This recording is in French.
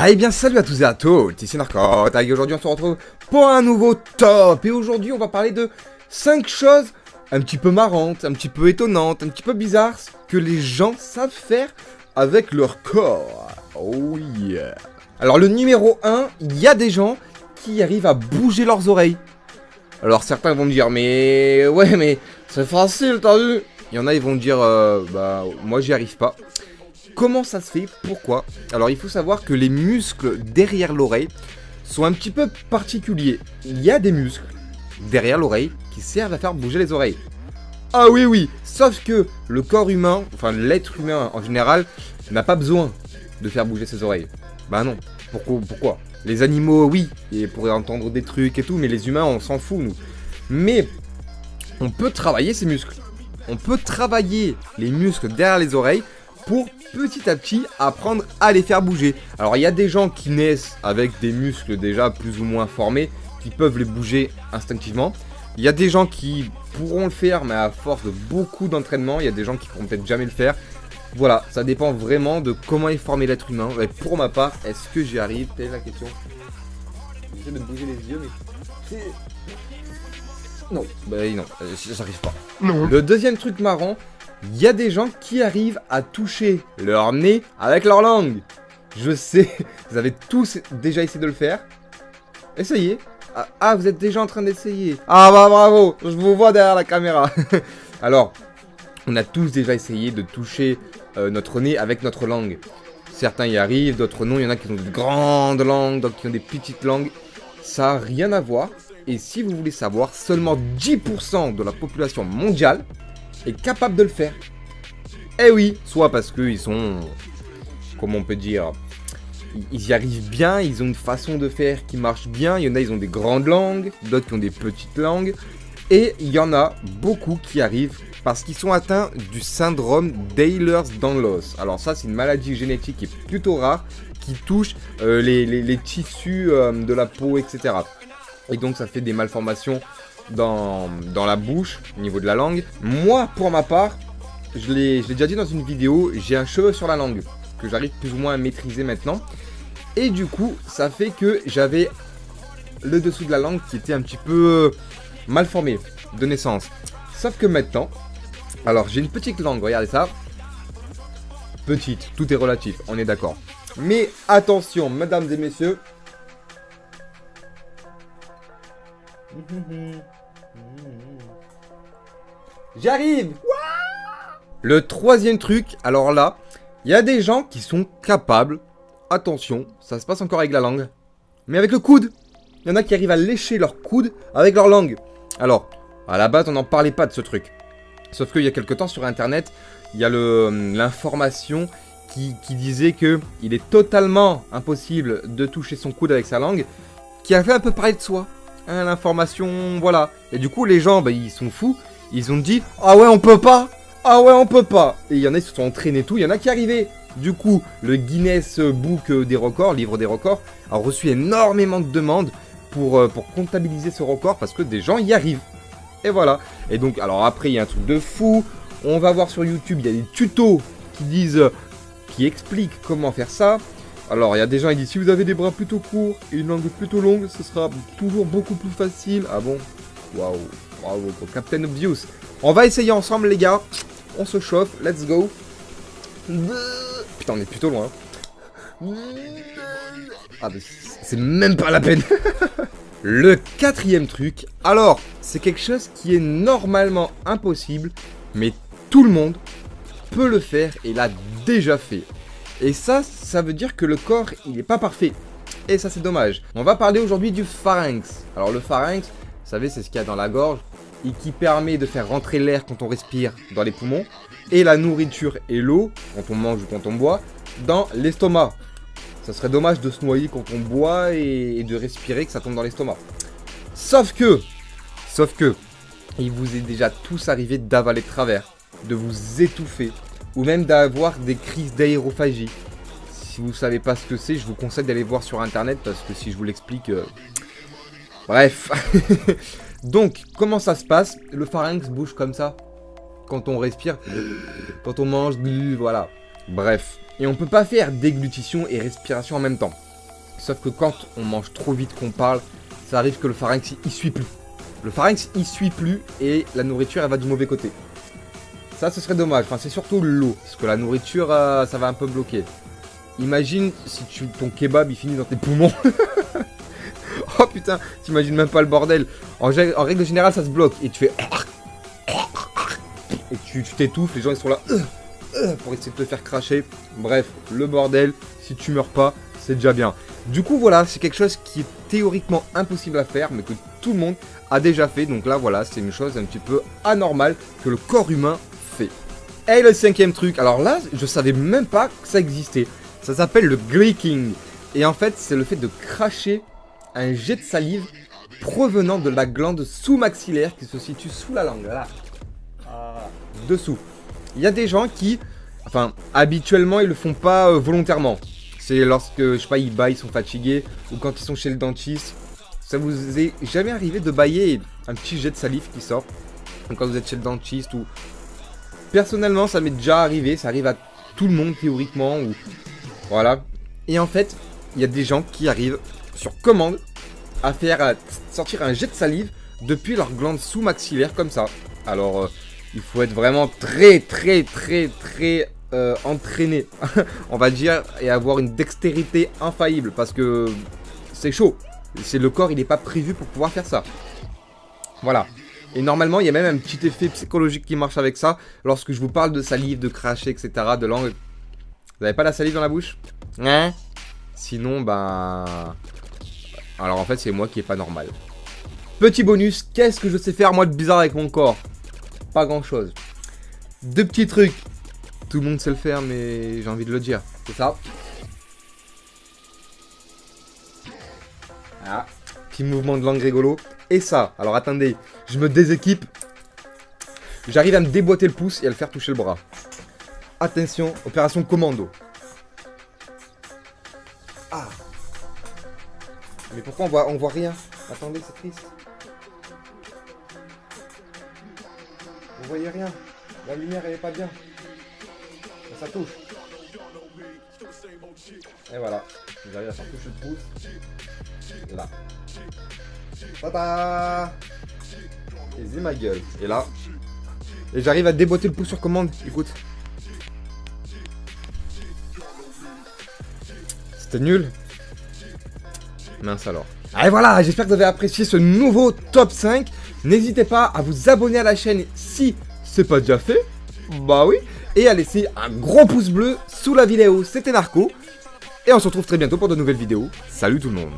Ah et bien salut à tous et à toutes, ici Narcotte, et aujourd'hui on se retrouve pour un nouveau top. Et aujourd'hui on va parler de 5 choses un petit peu marrantes, un petit peu étonnantes, un petit peu bizarres que les gens savent faire avec leur corps. Oh yeah. Alors le numéro 1, il y a des gens qui arrivent à bouger leurs oreilles. Alors certains vont me dire mais ouais mais c'est facile t'as vu. Il y en a ils vont me dire bah moi j'y arrive pas. Comment ça se fait? Pourquoi? Alors il faut savoir que les muscles derrière l'oreille sont un petit peu particuliers. Il y a des muscles derrière l'oreille qui servent à faire bouger les oreilles. Ah oui oui, sauf que le corps humain, enfin l'être humain en général, n'a pas besoin de faire bouger ses oreilles. Bah non, pourquoi? Les animaux oui, ils pourraient entendre des trucs et tout, mais les humains on s'en fout nous. Mais on peut travailler ces muscles. On peut travailler les muscles derrière les oreilles pour petit à petit apprendre à les faire bouger. Alors il y a des gens qui naissent avec des muscles déjà plus ou moins formés, qui peuvent les bouger instinctivement. Il y a des gens qui pourront le faire, mais à force de beaucoup d'entraînement, il y a des gens qui pourront peut-être jamais le faire. Voilà, ça dépend vraiment de comment est formé l'être humain. Et pour ma part, est-ce que j'y arrive? Telle est la question. J'essaie de bouger les yeux, mais... Non, bah non, j'arrive pas. Non. Le deuxième truc marrant, il y a des gens qui arrivent à toucher leur nez avec leur langue. Je sais, vous avez tous déjà essayé de le faire. Essayez. Ah, vous êtes déjà en train d'essayer. Ah bah bravo, je vous vois derrière la caméra. Alors, on a tous déjà essayé de toucher notre nez avec notre langue. Certains y arrivent, d'autres non. Il y en a qui ont des grandes langues, d'autres qui ont des petites langues. Ça n'a rien à voir. Et si vous voulez savoir, seulement 10% de la population mondiale est capable de le faire. Eh oui, soit parce qu'ils sont, comment on peut dire, ils y arrivent bien, ils ont une façon de faire qui marche bien. Il y en a, ils ont des grandes langues, d'autres qui ont des petites langues. Et il y en a beaucoup qui arrivent parce qu'ils sont atteints du syndrome d'Ehlers-Danlos. Alors ça, c'est une maladie génétique qui est plutôt rare, qui touche les tissus de la peau, etc. Et donc ça fait des malformations dans la bouche, au niveau de la langue. Moi, pour ma part, je l'ai déjà dit dans une vidéo, j'ai un cheveu sur la langue, que j'arrive plus ou moins à maîtriser maintenant. Et du coup, ça fait que j'avais le dessous de la langue qui était un petit peu mal formé, de naissance. Sauf que maintenant, alors j'ai une petite langue, regardez ça. Petite, tout est relatif, on est d'accord. Mais attention, mesdames et messieurs. J'arrive. Le troisième truc, alors là, il y a des gens qui sont capables, attention, ça se passe encore avec la langue, mais avec le coude. Il y en a qui arrivent à lécher leur coude avec leur langue. Alors, à la base, on n'en parlait pas de ce truc. Sauf qu'il y a quelques temps sur internet, il y a l'information qui disait qu'il est totalement impossible de toucher son coude avec sa langue, qui a fait un peu parler de soi. Hein, l'information, voilà. Et du coup, les gens, bah, ils sont fous. Ils ont dit, ah ouais, on peut pas. Ah ouais, on peut pas. Et il y en a qui se sont entraînés tout. Il y en a qui arrivaient. Du coup, le Guinness Book des records, livre des records, a reçu énormément de demandes pour comptabiliser ce record parce que des gens y arrivent. Et voilà. Et donc, alors après, il y a un truc de fou. On va voir sur YouTube, il y a des tutos qui disent, qui expliquent comment faire ça. Alors, il y a des gens qui disent, si vous avez des bras plutôt courts et une langue plutôt longue, ce sera toujours beaucoup plus facile. Ah bon? Waouh, bravo, Captain Obvious. On va essayer ensemble, les gars. On se chauffe, let's go. Putain, on est plutôt loin. Ah, mais c'est même pas la peine. Le quatrième truc, alors, c'est quelque chose qui est normalement impossible, mais tout le monde peut le faire et l'a déjà fait. Et ça veut dire que le corps, il n'est pas parfait. Et ça, c'est dommage. On va parler aujourd'hui du pharynx. Alors, le pharynx, vous savez, c'est ce qu'il y a dans la gorge et qui permet de faire rentrer l'air quand on respire dans les poumons et la nourriture et l'eau, quand on mange ou quand on boit, dans l'estomac. Ça serait dommage de se noyer quand on boit et de respirer, que ça tombe dans l'estomac. Sauf que, il vous est déjà tous arrivé d'avaler de travers, de vous étouffer, ou même d'avoir des crises d'aérophagie. Si vous savez pas ce que c'est, je vous conseille d'aller voir sur internet parce que si je vous l'explique... Bref. Donc, comment ça se passe? Le pharynx bouge comme ça. Quand on respire, quand on mange, voilà. Bref. Et on peut pas faire déglutition et respiration en même temps. Sauf que quand on mange trop vite qu'on parle, ça arrive que le pharynx il suit plus. Le pharynx il suit plus et la nourriture elle va du mauvais côté. Ça ce serait dommage, enfin c'est surtout l'eau, parce que la nourriture ça va un peu bloquer. Imagine si ton kebab il finit dans tes poumons. Oh putain, t'imagines même pas le bordel. En règle générale ça se bloque et tu fais... Et tu t'étouffes, les gens ils sont là pour essayer de te faire cracher. Bref, le bordel, si tu meurs pas, c'est déjà bien. Du coup voilà, c'est quelque chose qui est théoriquement impossible à faire, mais que tout le monde a déjà fait. Donc là voilà, c'est une chose un petit peu anormale que le corps humain fait. Et le cinquième truc, alors là, je savais même pas que ça existait. Ça s'appelle le gleeking. Et en fait, c'est le fait de cracher un jet de salive provenant de la glande sous-maxillaire qui se situe sous la langue, là. Dessous. Il y a des gens qui, enfin, habituellement, ils le font pas volontairement. C'est lorsque, je sais pas, ils baillent, ils sont fatigués, ou quand ils sont chez le dentiste. Ça vous est jamais arrivé de bailler et un petit jet de salive qui sort quand vous êtes chez le dentiste ou... Personnellement, ça m'est déjà arrivé, ça arrive à tout le monde théoriquement, ou... Voilà. Et en fait, il y a des gens qui arrivent sur commande à faire sortir un jet de salive depuis leur glande sous-maxillaire comme ça. Alors, il faut être vraiment très entraîné, on va dire, et avoir une dextérité infaillible parce que c'est chaud. C'est le corps, il n'est pas prévu pour pouvoir faire ça. Voilà. Et normalement, il y a même un petit effet psychologique qui marche avec ça. Lorsque je vous parle de salive, de cracher, etc., de langue. Vous n'avez pas la salive dans la bouche? Hein? Sinon, ben... Alors en fait, c'est moi qui est pas normal. Petit bonus, qu'est-ce que je sais faire moi de bizarre avec mon corps? Pas grand-chose. Deux petits trucs. Tout le monde sait le faire, mais j'ai envie de le dire. C'est ça. Ah. Petit mouvement de langue rigolo. Et ça, alors attendez, je me déséquipe. J'arrive à me déboîter le pouce et à le faire toucher le bras. Attention, opération commando. Ah. Mais pourquoi on voit rien? Attendez, c'est triste. Vous voyez rien. La lumière elle est pas bien. Ça touche. Et voilà. J'arrive à faire toucher le pouce. Là. Tada! Et c'est ma gueule. Et là. Et j'arrive à déboîter le pouce sur commande. Écoute. C'était nul. Mince alors. Et voilà, j'espère que vous avez apprécié ce nouveau top 5. N'hésitez pas à vous abonner à la chaîne si c'est pas déjà fait. Bah oui. Et à laisser un gros pouce bleu sous la vidéo. C'était Narco. Et on se retrouve très bientôt pour de nouvelles vidéos. Salut tout le monde.